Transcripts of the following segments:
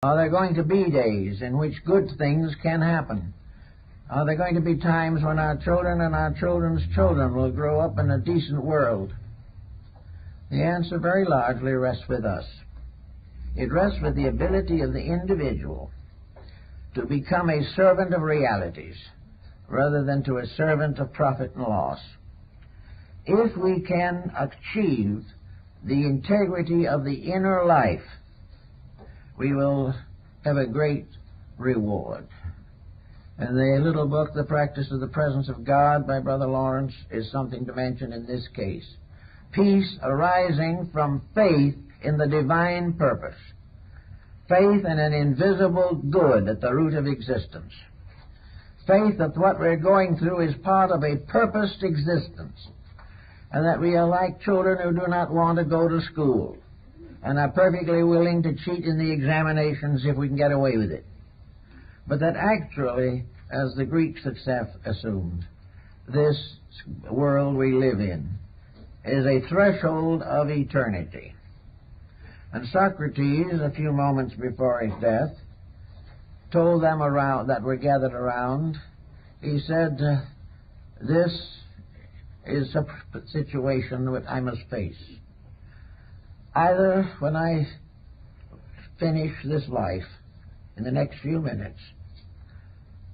Are there going to be days in which good things can happen? Are there going to be times when our children and our children's children will grow up in a decent world? The answer very largely rests with us. It rests with the ability of the individual to become a servant of realities rather than to a servant of profit and loss. If we can achieve the integrity of the inner life, we will have a great reward. And the little book, The Practice of the Presence of God by Brother Lawrence, is something to mention in this case. Peace arising from faith in the divine purpose. Faith in an invisible good at the root of existence. Faith that what we're going through is part of a purposed existence, and that we are like children who do not want to go to school and are perfectly willing to cheat in the examinations if we can get away with it. But that actually, as the Greeks had assumed, this world we live in is a threshold of eternity. And Socrates, a few moments before his death, told them around that were gathered around, he said, this is a situation that I must face. Either when I finish this life, in the next few minutes,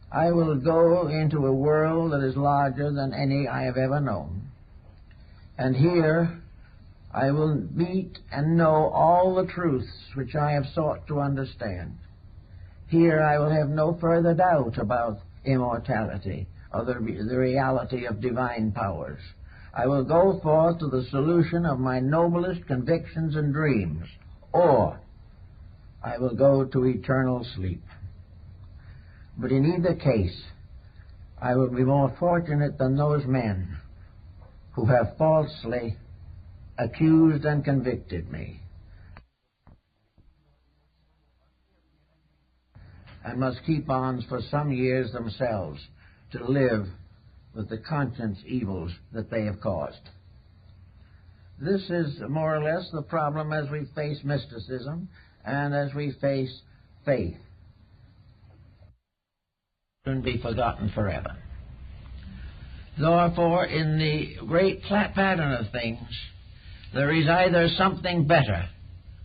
I will go into a world that is larger than any I have ever known. And here I will meet and know all the truths which I have sought to understand. Here I will have no further doubt about immortality or the reality of divine powers. I will go forth to the solution of my noblest convictions and dreams, or I will go to eternal sleep. But in either case, I will be more fortunate than those men who have falsely accused and convicted me, and must keep on for some years themselves to live with the conscience evils that they have caused. This is more or less the problem as we face mysticism and as we face faith. And be forgotten forever. Therefore, in the great pattern of things, there is either something better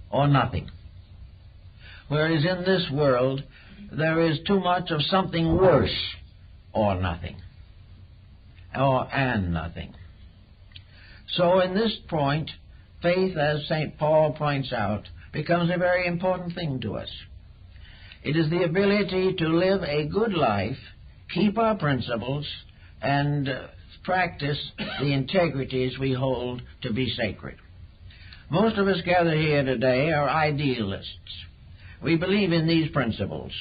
or nothing. Whereas in this world, there is too much of something worse or nothing, and nothing. So in this point, faith, as St. Paul points out, becomes a very important thing to us. It is the ability to live a good life, keep our principles, and practice the integrities we hold to be sacred. Most of us gathered here today are idealists. We believe in these principles.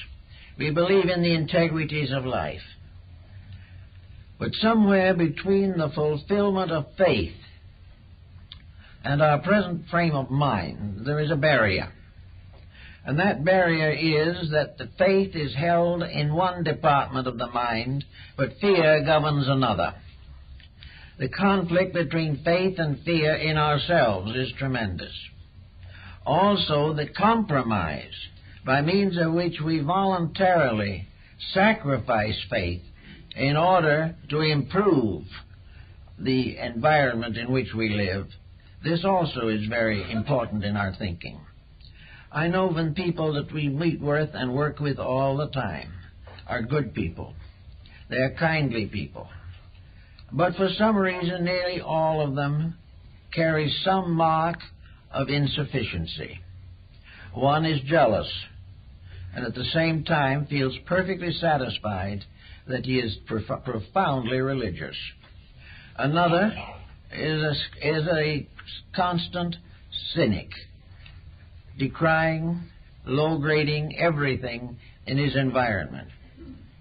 We believe in the integrities of life. But somewhere between the fulfillment of faith and our present frame of mind, there is a barrier. And that barrier is that the faith is held in one department of the mind, but fear governs another. The conflict between faith and fear in ourselves is tremendous. Also, the compromise by means of which we voluntarily sacrifice faith in order to improve the environment in which we live, this also is very important in our thinking. I know when people that we meet with and work with all the time are good people. They are kindly people. But for some reason, nearly all of them carry some mark of insufficiency. One is jealous, and at the same time feels perfectly satisfied that he is profoundly religious. Another is a constant cynic, decrying, low-grading everything in his environment.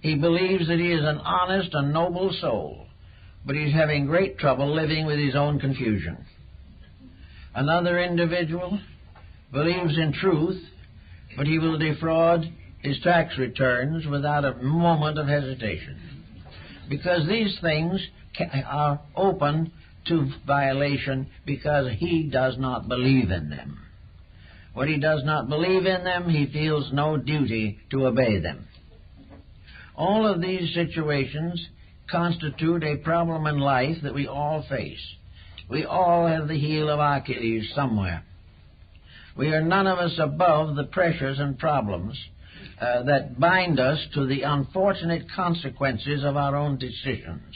He believes that he is an honest and noble soul, but he's having great trouble living with his own confusion. Another individual believes in truth, but he will defraud his tax returns without a moment of hesitation, because these things are open to violation because he does not believe in them. When he does not believe in them, he feels no duty to obey them. All of these situations constitute a problem in life that we all face. We all have the heel of Achilles somewhere. We are none of us above the pressures and problems that bind us to the unfortunate consequences of our own decisions.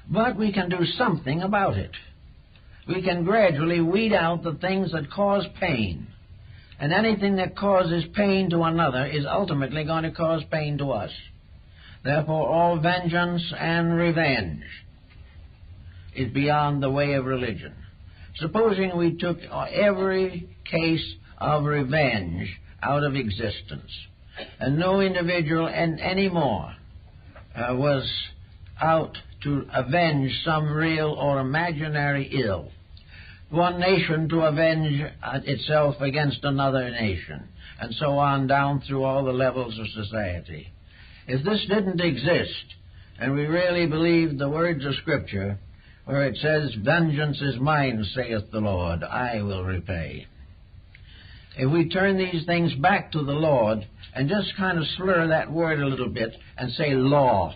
But we can do something about it. We can gradually weed out the things that cause pain. And anything that causes pain to another is ultimately going to cause pain to us. Therefore, all vengeance and revenge is beyond the way of religion. Supposing we took every case of revenge out of existence, and no individual anymore was out to avenge some real or imaginary ill. One nation to avenge itself against another nation, and so on down through all the levels of society. If this didn't exist, and we really believed the words of Scripture, where it says, "Vengeance is mine, saith the Lord, I will repay." If we turn these things back to the Lord and just kind of slur that word a little bit and say law,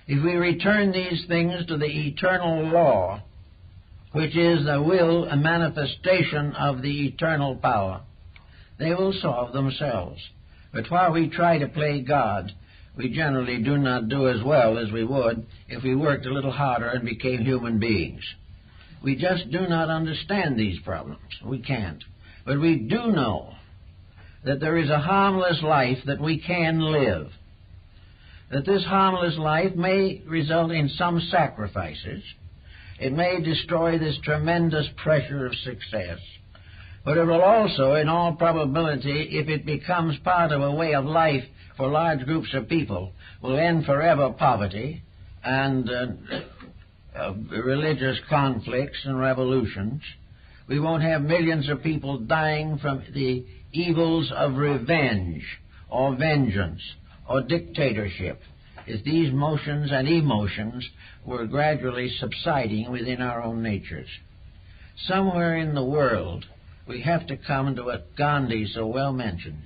if we return these things to the eternal law, which is the will and manifestation of the eternal power, they will solve themselves. But while we try to play God, we generally do not do as well as we would if we worked a little harder and became human beings. We just do not understand these problems. We can't. But we do know that there is a harmless life that we can live. That this harmless life may result in some sacrifices. It may destroy this tremendous pressure of success. But it will also, in all probability, if it becomes part of a way of life for large groups of people, will end forever poverty and religious conflicts and revolutions. We won't have millions of people dying from the evils of revenge or vengeance or dictatorship if these motions and emotions were gradually subsiding within our own natures. Somewhere in the world, we have to come to what Gandhi so well mentioned,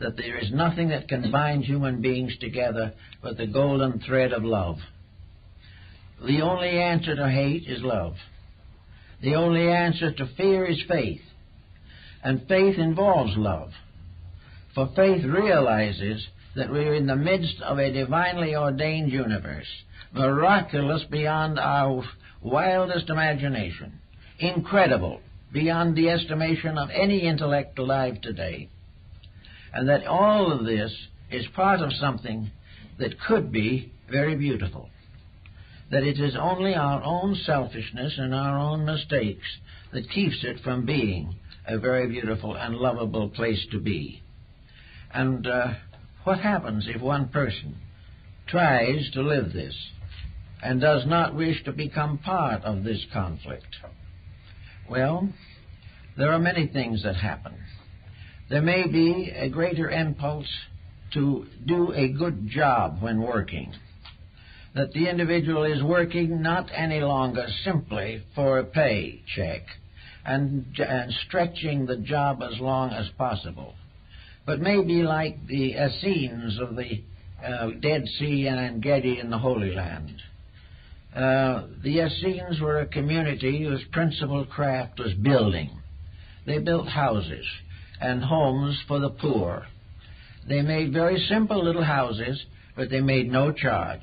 that there is nothing that can bind human beings together but the golden thread of love. The only answer to hate is love. The only answer to fear is faith. And faith involves love. For faith realizes that we're in the midst of a divinely ordained universe, miraculous beyond our wildest imagination, incredible beyond the estimation of any intellect alive today. And that all of this is part of something that could be very beautiful. That it is only our own selfishness and our own mistakes that keeps it from being a very beautiful and lovable place to be. And what happens if one person tries to live this and does not wish to become part of this conflict? Well, there are many things that happen. There may be a greater impulse to do a good job when working, that the individual is working not any longer simply for a paycheck and stretching the job as long as possible, but maybe like the Essenes of the Dead Sea and En-Gedi in the Holy Land. The Essenes were a community whose principal craft was building. They built houses and homes for the poor. They made very simple little houses, but they made no charge.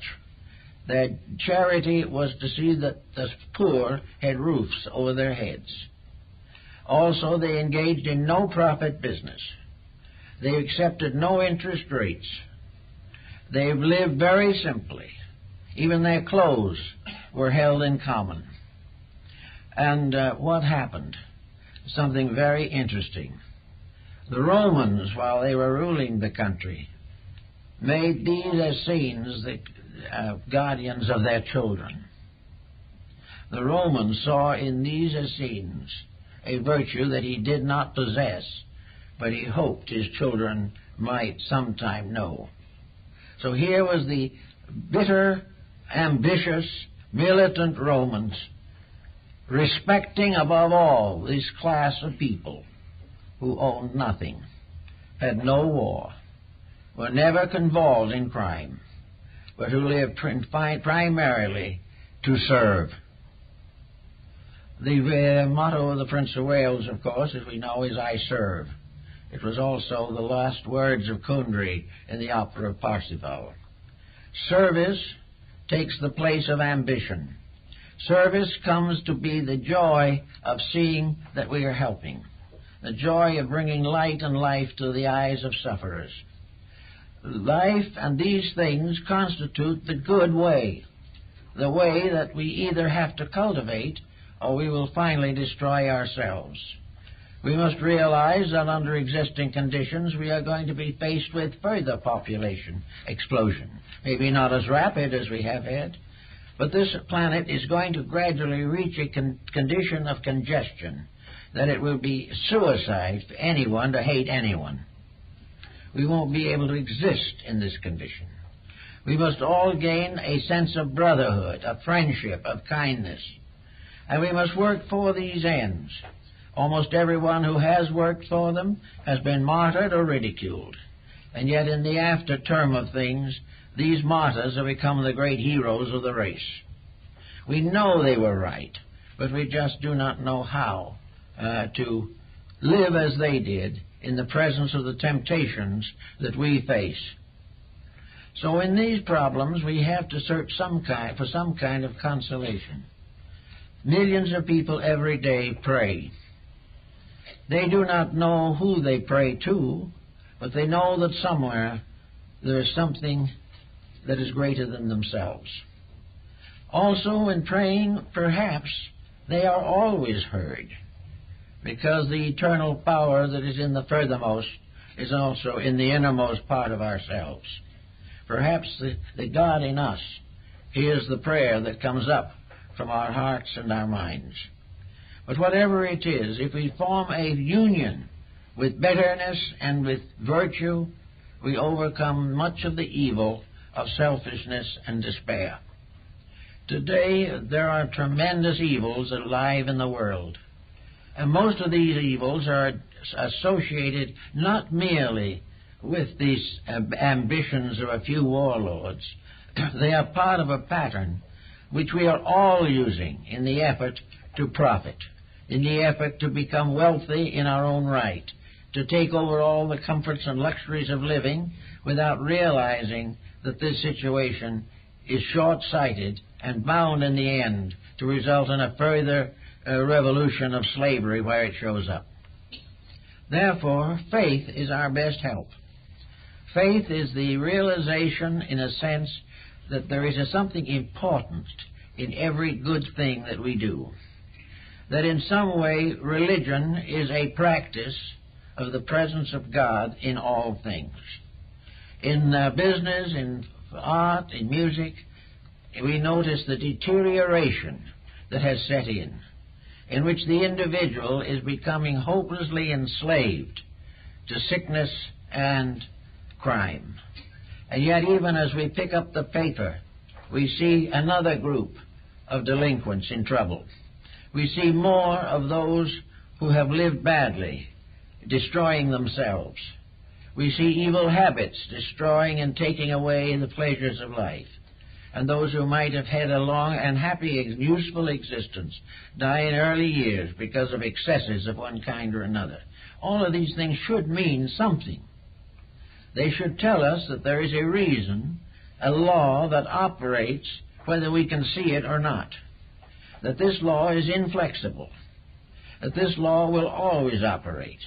Their charity was to see that the poor had roofs over their heads. Also, they engaged in no profit business. They accepted no interest rates. They lived very simply. Even their clothes were held in common. And what happened? Something very interesting. The Romans, while they were ruling the country, made these Essenes the guardians of their children. The Romans saw in these Essenes a virtue that he did not possess, but he hoped his children might sometime know. So here was the bitter, ambitious, militant Romans respecting above all this class of people who owned nothing, had no war, were never convolved in crime, but who lived primarily to serve. The motto of the Prince of Wales, of course, as we know, is "I serve." It was also the last words of Kundry in the opera of Parsifal. Service takes the place of ambition. Service comes to be the joy of seeing that we are helping, the joy of bringing light and life to the eyes of sufferers. Life and these things constitute the good way, the way that we either have to cultivate or we will finally destroy ourselves. We must realize that under existing conditions we are going to be faced with further population explosion. Maybe not as rapid as we have had, but this planet is going to gradually reach a condition of congestion, that it will be suicide for anyone to hate anyone. We won't be able to exist in this condition. We must all gain a sense of brotherhood, of friendship, of kindness. And we must work for these ends. Almost everyone who has worked for them has been martyred or ridiculed. And yet in the after term of things, these martyrs have become the great heroes of the race. We know they were right, but we just do not know how to live as they did in the presence of the temptations that we face. So in these problems, we have to search for some kind of consolation. Millions of people every day pray. They do not know who they pray to, but they know that somewhere there is something that is greater than themselves. Also, in praying, perhaps they are always heard, because the eternal power that is in the furthermost is also in the innermost part of ourselves. Perhaps the God in us hears the prayer that comes up from our hearts and our minds. But whatever it is, if we form a union with bitterness and with virtue, we overcome much of the evil of selfishness and despair. Today, there are tremendous evils alive in the world. And most of these evils are associated not merely with these ambitions of a few warlords. They are part of a pattern which we are all using in the effort to profit, in the effort to become wealthy in our own right, to take over all the comforts and luxuries of living without realizing that this situation is short-sighted and bound in the end to result in a further revolution of slavery where it shows up. Therefore, faith is our best help. Faith is the realization, in a sense, that there is something important in every good thing that we do. That in some way religion is a practice of the presence of God in all things. In business, in art, in music, we notice the deterioration that has set in which the individual is becoming hopelessly enslaved to sickness and crime. And yet even as we pick up the paper, we see another group of delinquents in trouble. We see more of those who have lived badly, destroying themselves. We see evil habits destroying and taking away the pleasures of life. And those who might have had a long and happy, useful existence die in early years because of excesses of one kind or another. All of these things should mean something. They should tell us that there is a reason, a law that operates whether we can see it or not. That this law is inflexible. That this law will always operate.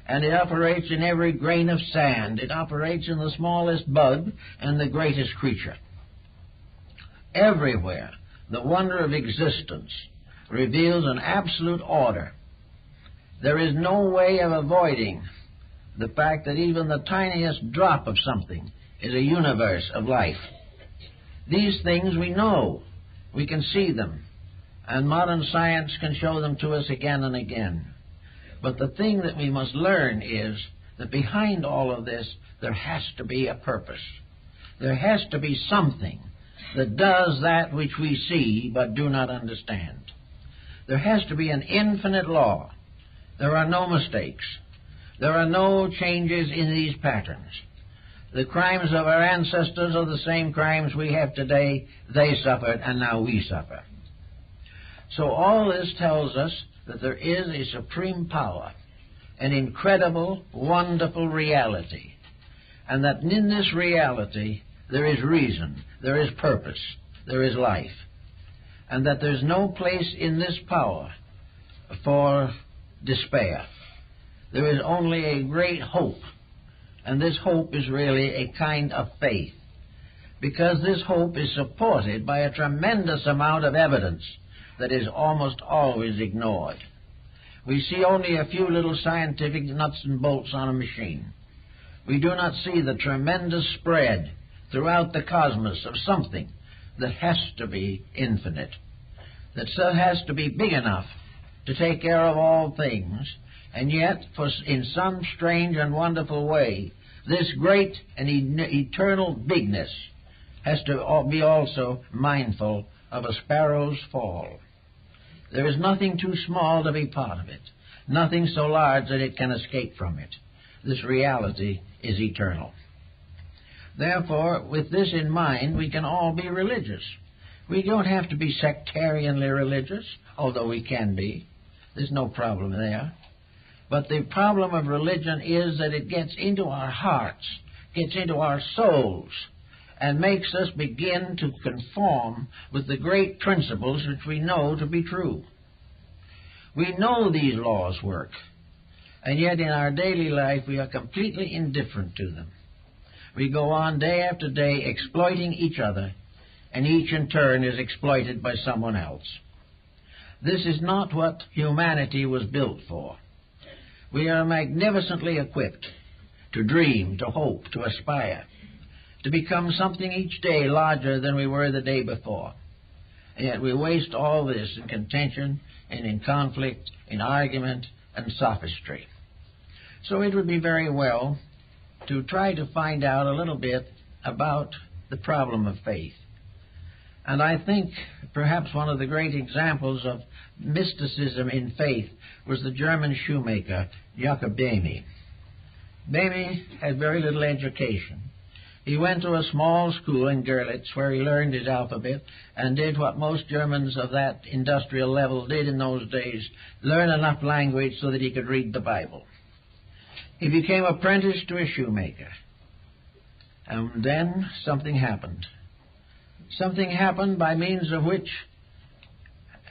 And it operates in every grain of sand. It operates in the smallest bug and the greatest creature. Everywhere, the wonder of existence reveals an absolute order. There is no way of avoiding the fact that even the tiniest drop of something is a universe of life. These things we know. We can see them. And modern science can show them to us again and again. But the thing that we must learn is that behind all of this, there has to be a purpose. There has to be something that does that which we see but do not understand. There has to be an infinite law. There are no mistakes. There are no changes in these patterns. The crimes of our ancestors are the same crimes we have today. They suffered, and now we suffer. So all this tells us that there is a supreme power, an incredible, wonderful reality, and that in this reality there is reason, there is purpose, there is life, and that there's no place in this power for despair. There is only a great hope, and this hope is really a kind of faith, because this hope is supported by a tremendous amount of evidence that is almost always ignored. We see only a few little scientific nuts and bolts on a machine. We do not see the tremendous spread throughout the cosmos of something that has to be infinite, that has to be big enough to take care of all things, and yet, in some strange and wonderful way, this great and eternal bigness has to be also mindful of a sparrow's fall. There is nothing too small to be part of it, nothing so large that it can escape from it. This reality is eternal. Therefore, with this in mind, we can all be religious. We don't have to be sectarianly religious, although we can be. There's no problem there. But the problem of religion is that it gets into our hearts, gets into our souls, and makes us begin to conform with the great principles which we know to be true. We know these laws work, and yet in our daily life we are completely indifferent to them. We go on day after day exploiting each other, and each in turn is exploited by someone else. This is not what humanity was built for. We are magnificently equipped to dream, to hope, to aspire, to become something each day larger than we were the day before. And yet we waste all this in contention and in conflict, in argument and sophistry. So it would be very well to try to find out a little bit about the problem of faith. And I think perhaps one of the great examples of mysticism in faith was the German shoemaker, Jacob Boehme. Boehme had very little education. He went to a small school in Görlitz where he learned his alphabet and did what most Germans of that industrial level did in those days, learn enough language so that he could read the Bible. He became apprenticed to a shoemaker. And then something happened. Something happened by means of which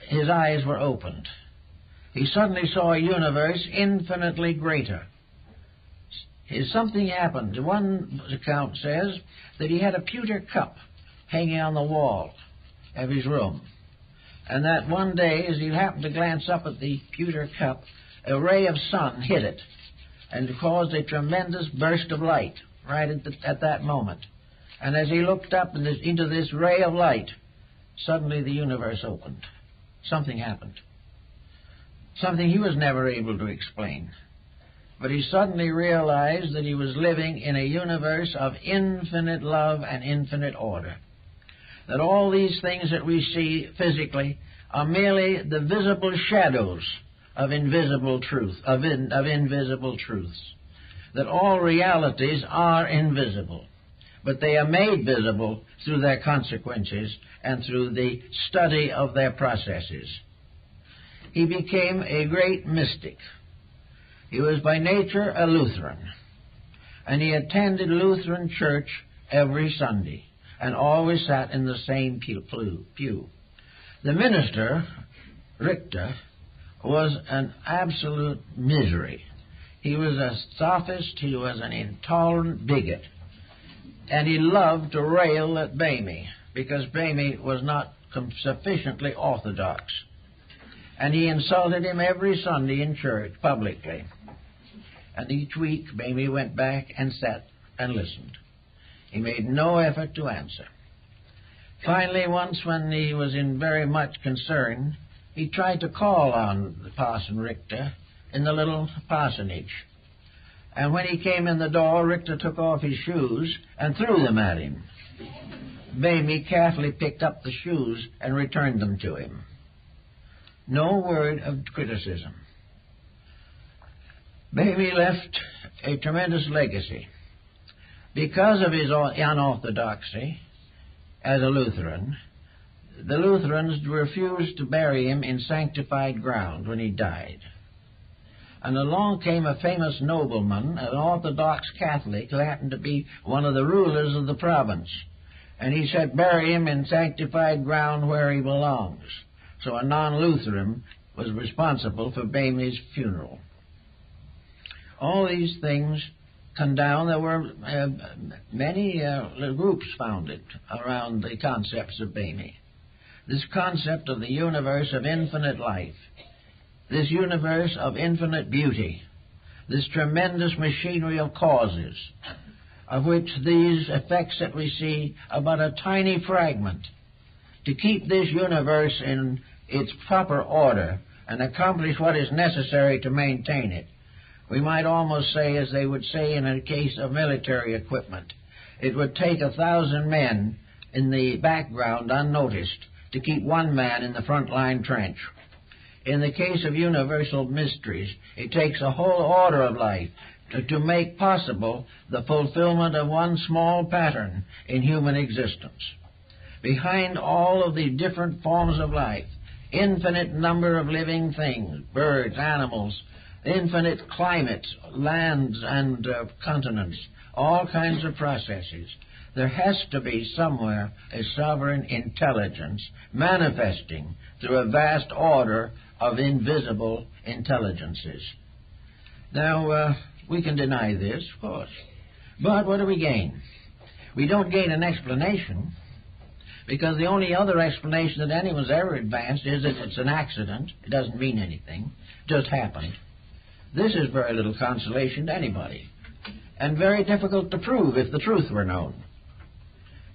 his eyes were opened. He suddenly saw a universe infinitely greater. Something happened. One account says that he had a pewter cup hanging on the wall of his room, and that one day, as he happened to glance up at the pewter cup, a ray of sun hit it and caused a tremendous burst of light right at that moment. And as he looked up into this ray of light, suddenly the universe opened. Something happened. Something he was never able to explain. But he suddenly realized that he was living in a universe of infinite love and infinite order. That all these things that we see physically are merely the visible shadows of invisible truth, of invisible truths. That all realities are invisible, but they are made visible through their consequences and through the study of their processes. He became a great mystic. He was by nature a Lutheran, and he attended Lutheran church every Sunday and always sat in the same pew. The minister, Richter, was an absolute misery. He was a sophist, he was an intolerant bigot, and he loved to rail at Boehme because Boehme was not sufficiently orthodox. And he insulted him every Sunday in church publicly. And each week Boehme went back and sat and listened. He made no effort to answer. Finally, once when he was in very much concern, he tried to call on the Parson Richter in the little parsonage. And when he came in the door, Richter took off his shoes and threw them at him. Boehme carefully picked up the shoes and returned them to him. No word of criticism. Bamey left a tremendous legacy. Because of his unorthodoxy as a Lutheran, the Lutherans refused to bury him in sanctified ground when he died. And along came a famous nobleman, an Orthodox Catholic, who happened to be one of the rulers of the province. And he said, bury him in sanctified ground where he belongs. So a non-Lutheran was responsible for Bamey's funeral. All these things come down. There were many groups founded around the concepts of Bamey. This concept of the universe of infinite life, this universe of infinite beauty, this tremendous machinery of causes, of which these effects that we see are but a tiny fragment. To keep this universe in its proper order and accomplish what is necessary to maintain it, we might almost say, as they would say in a case of military equipment, it would take 1,000 men in the background unnoticed to keep one man in the front line trench. In the case of universal mysteries, it takes a whole order of life to make possible the fulfillment of one small pattern in human existence. Behind all of the different forms of life, infinite number of living things, birds, animals, infinite climates, lands and continents, all kinds of processes. There has to be somewhere a sovereign intelligence manifesting through a vast order of invisible intelligences. Now, we can deny this, of course. But what do we gain? We don't gain an explanation, because the only other explanation that anyone's ever advanced is that it's an accident. It doesn't mean anything. It just happened. This is very little consolation to anybody, and very difficult to prove if the truth were known.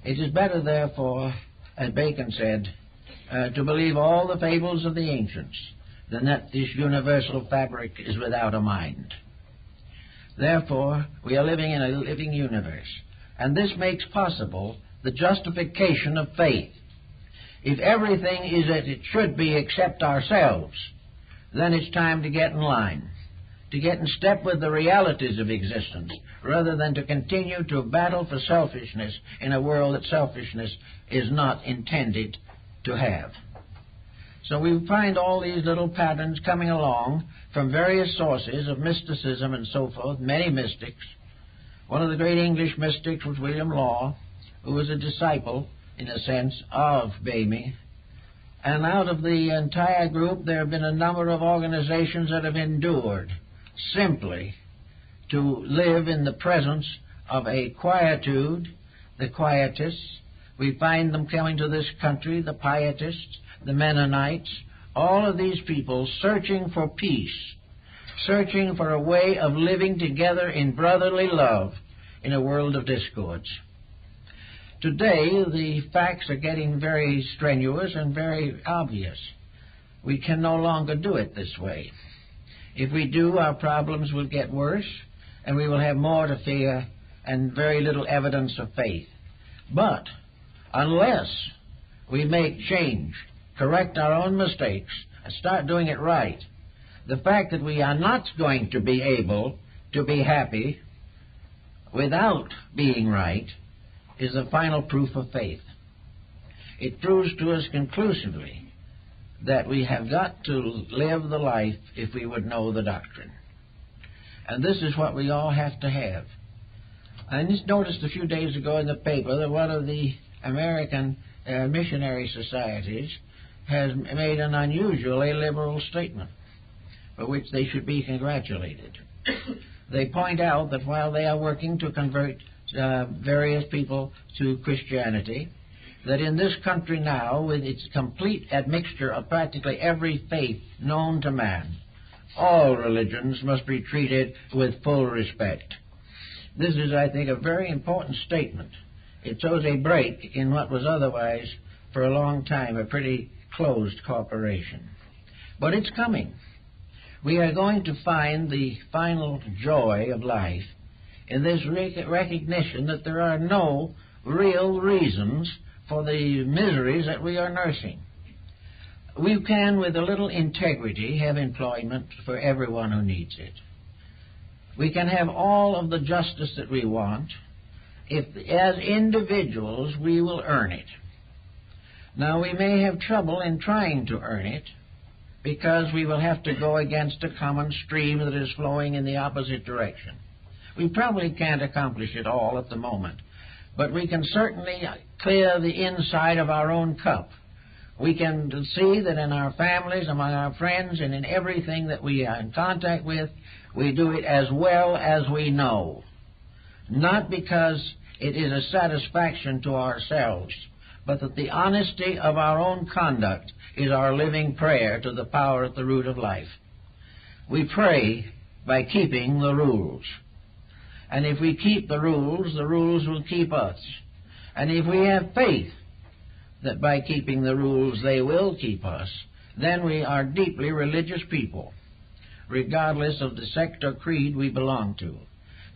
It is better, therefore, as Bacon said, to believe all the fables of the ancients than that this universal fabric is without a mind. Therefore, we are living in a living universe, and this makes possible the justification of faith. If everything is as it should be except ourselves, then it's time to get in line, to get in step with the realities of existence, rather than to continue to battle for selfishness in a world that selfishness is not intended to have. So we find all these little patterns coming along from various sources of mysticism and so forth, many mystics. One of the great English mystics was William Law, who was a disciple, in a sense, of Bamey. And out of the entire group, there have been a number of organizations that have endured simply to live in the presence of a quietude, the Quietists. We find them coming to this country, the Pietists, the Mennonites, all of these people searching for peace, searching for a way of living together in brotherly love in a world of discords. Today, the facts are getting very strenuous and very obvious. We can no longer do it this way. If we do, our problems will get worse, and we will have more to fear and very little evidence of faith. But unless we make change, correct our own mistakes, and start doing it right, the fact that we are not going to be able to be happy without being right is the final proof of faith. It proves to us conclusively that we have got to live the life if we would know the doctrine. And this is what we all have to have. I just noticed a few days ago in the paper that one of the American missionary societies has made an unusually liberal statement, for which they should be congratulated. They point out that while they are working to convert various people to Christianity, that in this country now, with its complete admixture of practically every faith known to man, all religions must be treated with full respect. This is, I think, a very important statement. It shows a break in what was otherwise, for a long time, a pretty closed corporation. But it's coming. We are going to find the final joy of life in this recognition that there are no real reasons for the miseries that we are nursing. We can, with a little integrity, have employment for everyone who needs it. We can have all of the justice that we want if, as individuals, we will earn it. Now, we may have trouble in trying to earn it because we will have to go against a common stream that is flowing in the opposite direction. We probably can't accomplish it all at the moment, but we can certainly clear the inside of our own cup. We can see that in our families, among our friends, and in everything that we are in contact with, we do it as well as we know. Not because it is a satisfaction to ourselves, but that the honesty of our own conduct is our living prayer to the power at the root of life. We pray by keeping the rules. And if we keep the rules will keep us. And if we have faith that by keeping the rules they will keep us, then we are deeply religious people, regardless of the sect or creed we belong to.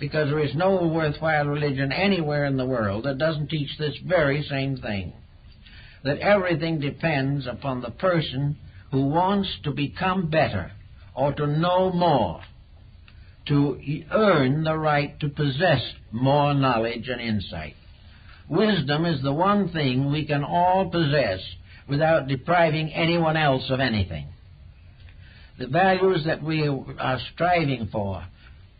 Because there is no worthwhile religion anywhere in the world that doesn't teach this very same thing, that everything depends upon the person who wants to become better or to know more, to earn the right to possess more knowledge and insight. Wisdom is the one thing we can all possess without depriving anyone else of anything. The values that we are striving for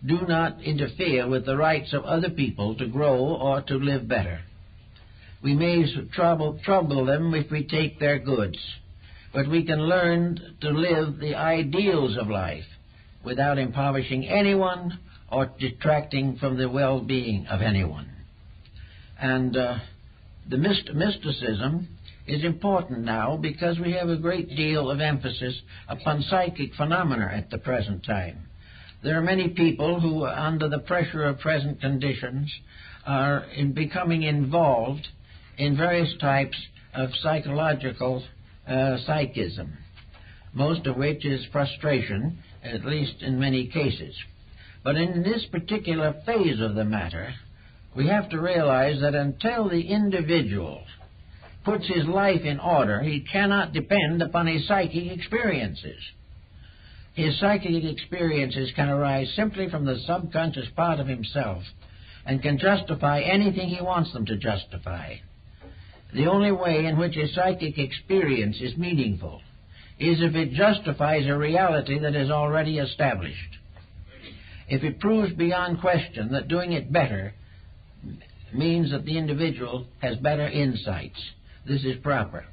do not interfere with the rights of other people to grow or to live better. We may trouble them if we take their goods, but we can learn to live the ideals of life without impoverishing anyone or detracting from the well-being of anyone. And the mysticism is important now because we have a great deal of emphasis upon psychic phenomena at the present time. There are many people who, under the pressure of present conditions, are becoming involved in various types of psychological psychism, most of which is frustration, at least in many cases. But in this particular phase of the matter, we have to realize that until the individual puts his life in order, he cannot depend upon his psychic experiences. His psychic experiences can arise simply from the subconscious part of himself and can justify anything he wants them to justify. The only way in which a psychic experience is meaningful is if it justifies a reality that is already established. If it proves beyond question that doing it better means that the individual has better insights, this is proper.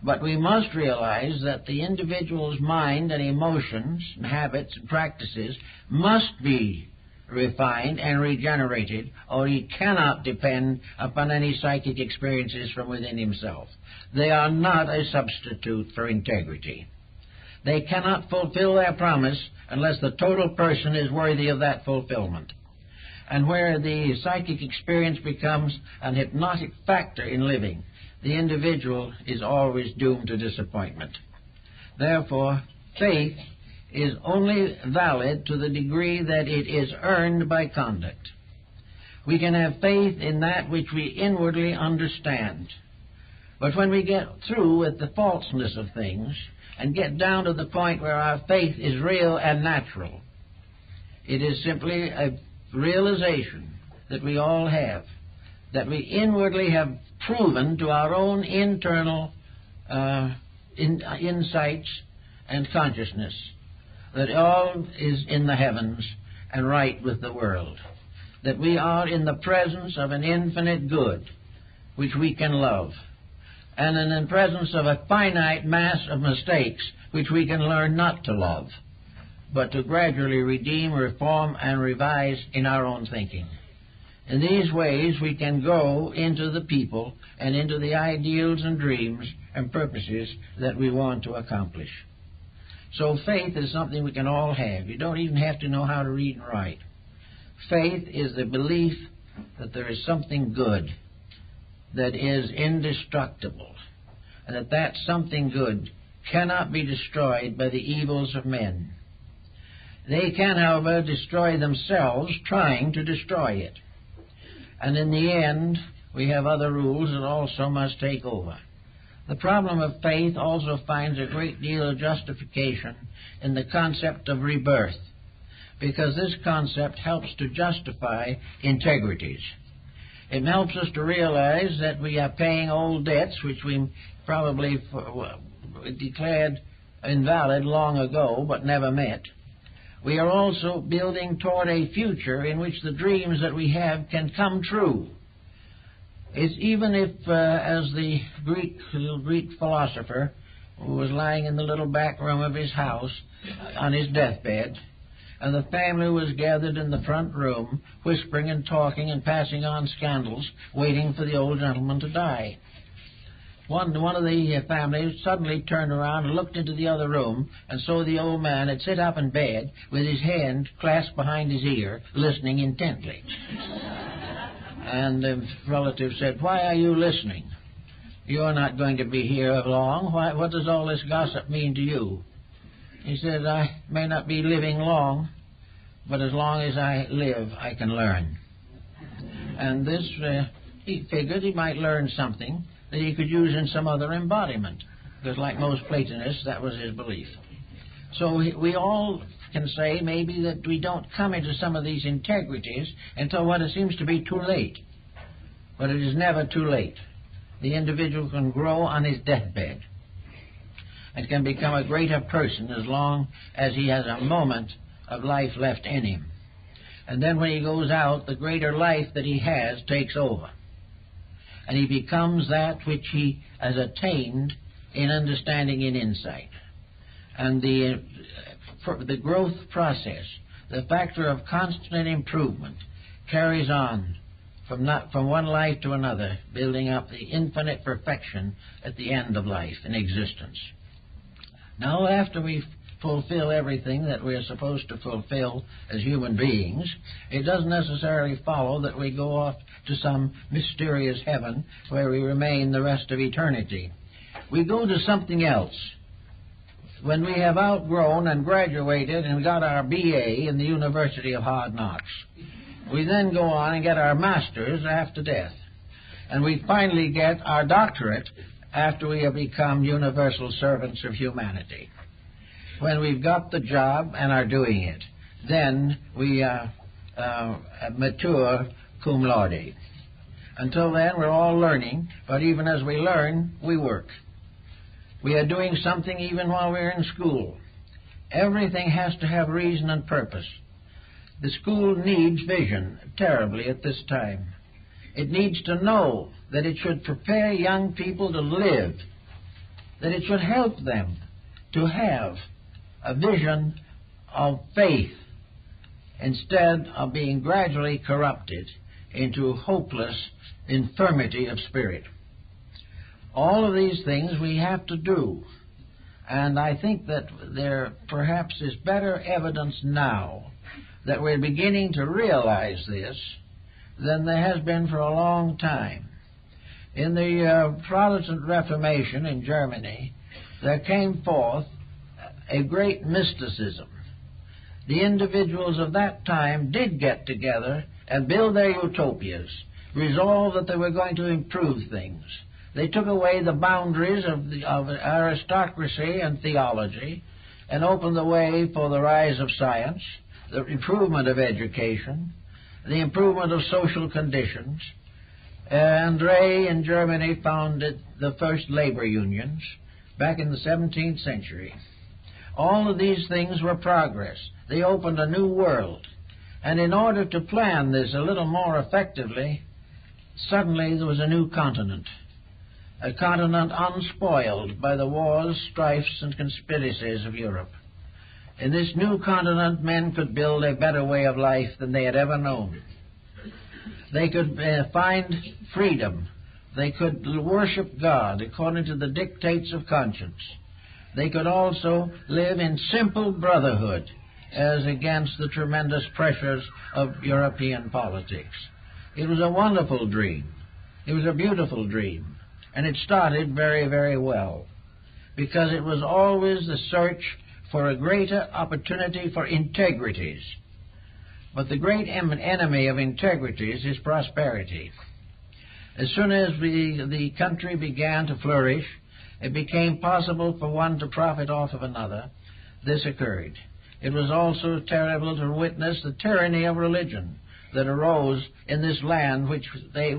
But we must realize that the individual's mind and emotions and habits and practices must be refined and regenerated, or he cannot depend upon any psychic experiences from within himself. They are not a substitute for integrity. They cannot fulfill their promise unless the total person is worthy of that fulfillment. And where the psychic experience becomes an hypnotic factor in living, the individual is always doomed to disappointment. Therefore, faith is only valid to the degree that it is earned by conduct. We can have faith in that which we inwardly understand. But when we get through with the falseness of things and get down to the point where our faith is real and natural, it is simply a realization that we all have, that we inwardly have proven to our own internal insights and consciousness that all is in the heavens and right with the world, that we are in the presence of an infinite good which we can love, and in the presence of a finite mass of mistakes which we can learn not to love, but to gradually redeem, reform, and revise in our own thinking. In these ways we can go into the people and into the ideals and dreams and purposes that we want to accomplish. So faith is something we can all have. You don't even have to know how to read and write. Faith is the belief that there is something good that is indestructible, and that that something good cannot be destroyed by the evils of men. They can, however, destroy themselves trying to destroy it. And in the end, we have other rules that also must take over. The problem of faith also finds a great deal of justification in the concept of rebirth. because this concept helps to justify integrities. It helps us to realize that we are paying old debts which we probably declared invalid long ago but never met. We are also building toward a future in which the dreams that we have can come true. It's even if, as the Greek philosopher who was lying in the little back room of his house on his deathbed, and the family was gathered in the front room, whispering and talking and passing on scandals, waiting for the old gentleman to die. One of the family suddenly turned around and looked into the other room, and saw the old man had sit up in bed with his hand clasped behind his ear, listening intently. And the relative said, "Why are you listening? You're not going to be here long. What does all this gossip mean to you?" He said, "I may not be living long, but as long as I live, I can learn." And this, he figured he might learn something that he could use in some other embodiment, because like most Platonists, that was his belief. So we all can say maybe that we don't come into some of these integrities until what it seems to be too late. But it is never too late. The individual can grow on his deathbed and can become a greater person as long as he has a moment of life left in him. And then when he goes out, the greater life that he has takes over. And he becomes that which he has attained in understanding and insight. And the growth process, the factor of constant improvement, carries on from one life to another, building up the infinite perfection at the end of life in existence. Now, after we fulfill everything that we're supposed to fulfill as human beings, it doesn't necessarily follow that we go off to some mysterious heaven where we remain the rest of eternity. We go to something else. When we have outgrown and graduated and got our BA in the University of Hard Knocks, we then go on and get our master's after death. And we finally get our doctorate after we have become universal servants of humanity. When we've got the job and are doing it, then we mature cum laude. Until then, we're all learning, but even as we learn, we work. We are doing something even while we're in school. Everything has to have reason and purpose. The school needs vision terribly at this time. It needs to know that it should prepare young people to live, that it should help them to have a vision of faith instead of being gradually corrupted into hopeless infirmity of spirit. All of these things we have to do, and I think that there perhaps is better evidence now that we're beginning to realize this than there has been for a long time. In the Protestant Reformation in Germany, there came forth a great mysticism. The individuals of that time did get together and build their utopias, resolved that they were going to improve things. They took away the boundaries of aristocracy and theology and opened the way for the rise of science, the improvement of education, the improvement of social conditions. André in Germany founded the first labor unions back in the 17th century. All of these things were progress. They opened a new world. And in order to plan this a little more effectively, suddenly there was a new continent. A continent unspoiled by the wars, strifes, and conspiracies of Europe. In this new continent, men could build a better way of life than they had ever known. They could find freedom. They could worship God according to the dictates of conscience. They could also live in simple brotherhood as against the tremendous pressures of European politics. It was a wonderful dream. It was a beautiful dream. And it started very, very well, because it was always the search for a greater opportunity for integrities. But the great enemy of integrities is prosperity. As soon as the country began to flourish, it became possible for one to profit off of another. This occurred. It was also terrible to witness the tyranny of religion that arose in this land which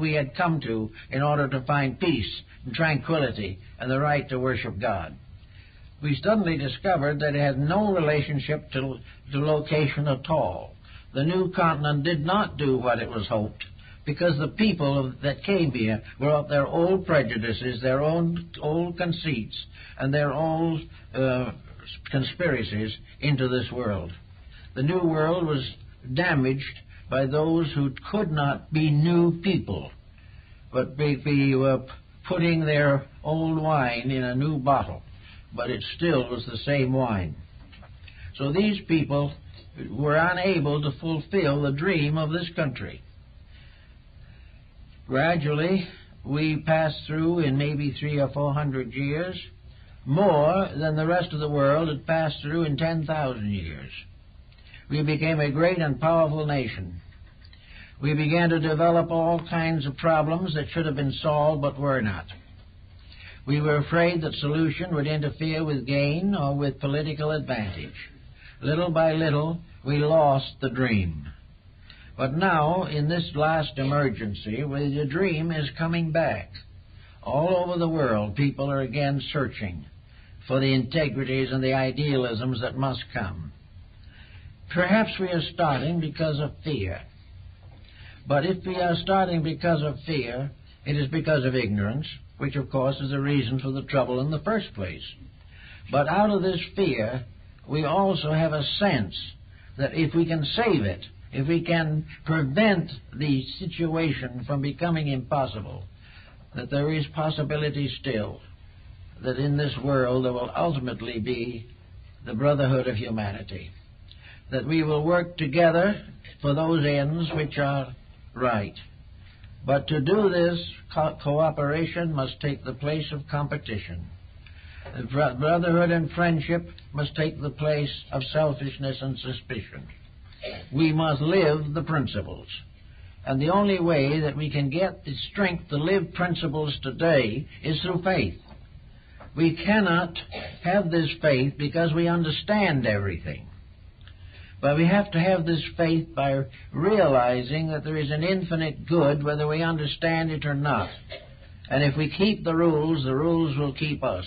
we had come to in order to find peace and tranquility and the right to worship God. We suddenly discovered that it had no relationship to location at all. The new continent did not do what it was hoped, because the people that came here brought their old prejudices, their own old conceits, and their old conspiracies into this world. The new world was damaged by those who could not be new people, but be putting their old wine in a new bottle, but it still was the same wine. So these people were unable to fulfill the dream of this country. Gradually, we passed through in maybe 300 or 400 years more than the rest of the world had passed through in 10,000 years. We became a great and powerful nation. We began to develop all kinds of problems that should have been solved but were not. We were afraid that solution would interfere with gain or with political advantage. Little by little, we lost the dream. But now, in this last emergency, the dream is coming back. All over the world, people are again searching for the integrities and the idealisms that must come. Perhaps we are starting because of fear. But if we are starting because of fear, it is because of ignorance, which of course is the reason for the trouble in the first place. But out of this fear, we also have a sense that if we can save it, if we can prevent the situation from becoming impossible, that there is possibility still that in this world there will ultimately be the brotherhood of humanity, that we will work together for those ends which are right. But to do this, cooperation must take the place of competition. Brotherhood and friendship must take the place of selfishness and suspicion. We must live the principles. And the only way that we can get the strength to live principles today is through faith. We cannot have this faith because we understand everything. But we have to have this faith by realizing that there is an infinite good whether we understand it or not. And if we keep the rules will keep us.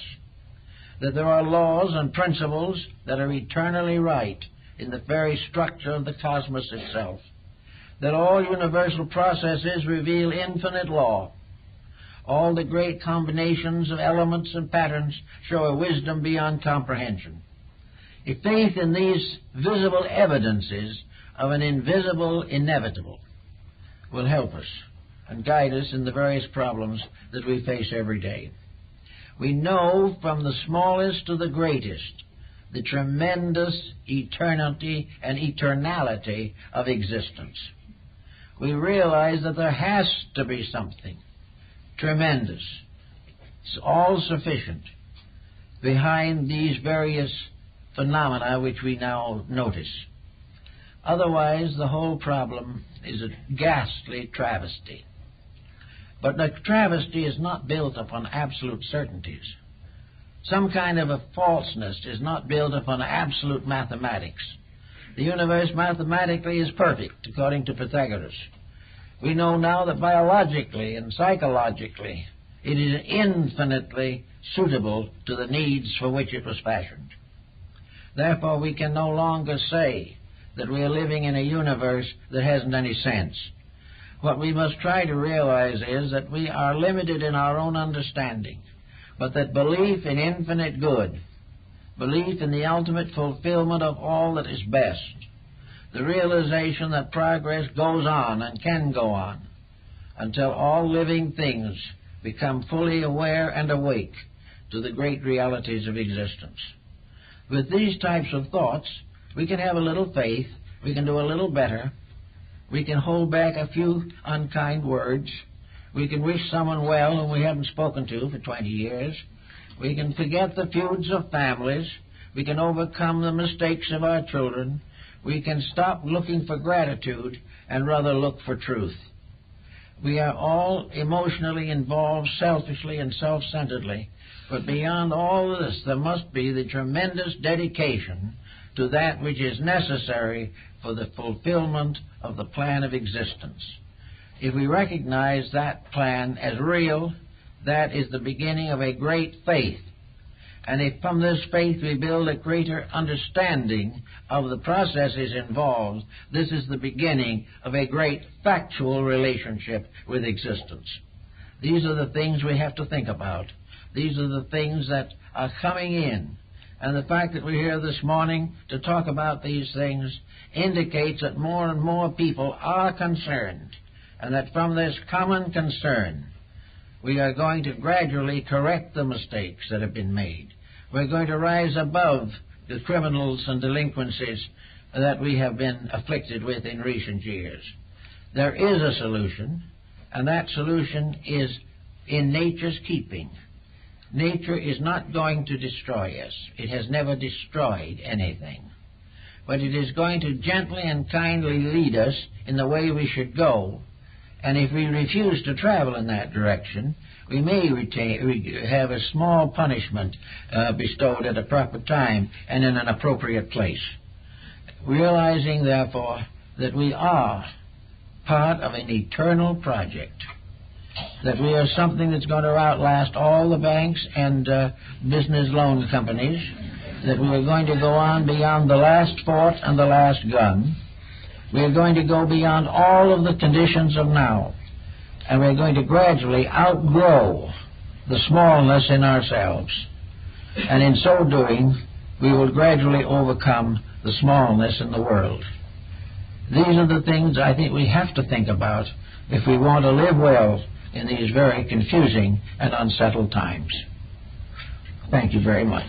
That there are laws and principles that are eternally right in the very structure of the cosmos itself. That all universal processes reveal infinite law. All the great combinations of elements and patterns show a wisdom beyond comprehension. A faith in these visible evidences of an invisible inevitable will help us and guide us in the various problems that we face every day. We know from the smallest to the greatest the tremendous eternity and eternality of existence. We realize that there has to be something tremendous, all-sufficient, behind these various phenomena which we now notice. Otherwise, the whole problem is a ghastly travesty. But the travesty is not built upon absolute certainties. Some kind of a falseness is not built upon absolute mathematics. The universe mathematically is perfect, according to Pythagoras. We know now that biologically and psychologically it is infinitely suitable to the needs for which it was fashioned. Therefore, we can no longer say that we are living in a universe that hasn't any sense. What we must try to realize is that we are limited in our own understanding, but that belief in infinite good, belief in the ultimate fulfillment of all that is best, the realization that progress goes on and can go on until all living things become fully aware and awake to the great realities of existence. With these types of thoughts, we can have a little faith, we can do a little better, we can hold back a few unkind words, we can wish someone well whom we haven't spoken to for 20 years, we can forget the feuds of families, we can overcome the mistakes of our children, we can stop looking for gratitude and rather look for truth. We are all emotionally involved selfishly and self-centeredly, but beyond all this there must be the tremendous dedication to that which is necessary for the fulfillment of the plan of existence. If we recognize that plan as real, that is the beginning of a great faith. And if from this faith we build a greater understanding of the processes involved, this is the beginning of a great factual relationship with existence. These are the things we have to think about. These are the things that are coming in. And the fact that we're here this morning to talk about these things indicates that more and more people are concerned, and that from this common concern, we are going to gradually correct the mistakes that have been made. We're going to rise above the criminals and delinquencies that we have been afflicted with in recent years. There is a solution, and that solution is in nature's keeping. Nature is not going to destroy us. It has never destroyed anything. But it is going to gently and kindly lead us in the way we should go. And if we refuse to travel in that direction, we may have a small punishment bestowed at a proper time and in an appropriate place. Realizing, therefore, that we are part of an eternal project, that we are something that's going to outlast all the banks and business loan companies, that we are going to go on beyond the last fort and the last gun. We are going to go beyond all of the conditions of now, and we're going to gradually outgrow the smallness in ourselves. And in so doing, we will gradually overcome the smallness in the world. These are the things I think we have to think about if we want to live well in these very confusing and unsettled times. Thank you very much.